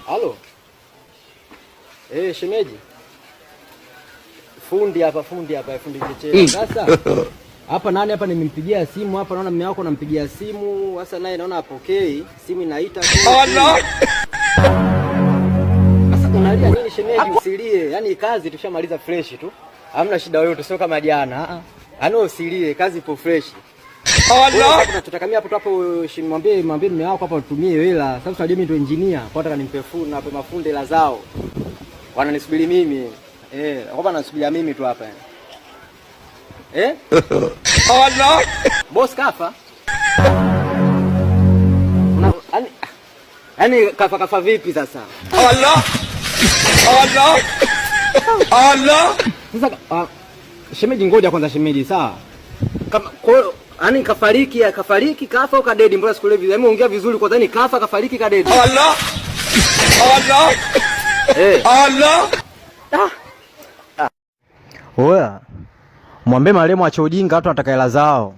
Halo. Shemeji. Fundi hapa fundi Chechela. Sasa hapa nani hapa nimempigia simu hapa, naona mume wako anampigia simu. Sasa naye naona apokei. Simu inaita. Oh no. Sasa unalia nini shemeji? Usilie. Yaani kazi tushamaliza fresh tu. Hamna shida yoyote, sio kama jana. Ano usilie, kazi ipo fresh. Oh no. Tutakamia hapo mwambie mume wako hapa utumie hela. Sasa unajua mimi ndio engineer. Kwa nataka nimpe fundi na mafundi hela zao. Wananisubiri mimi. Kwamba anasubiria mimi tu hapa. Oh no. Boss kafa. Yaani kafa vipi sasa? Oh no. Oh no. Oh no. Sasa shemeji, ngoja kwanza shemeji, sawa? Kama yaani kafariki kafa au kadedi? Mbona sikuelewi vizuri? Hebu ongea vizuri kwanza, ni kafa kafariki kadedi? Oh no. Oh no. Oh no. Oya, mwambie marehemu ache ujinga, watu wanataka hela zao.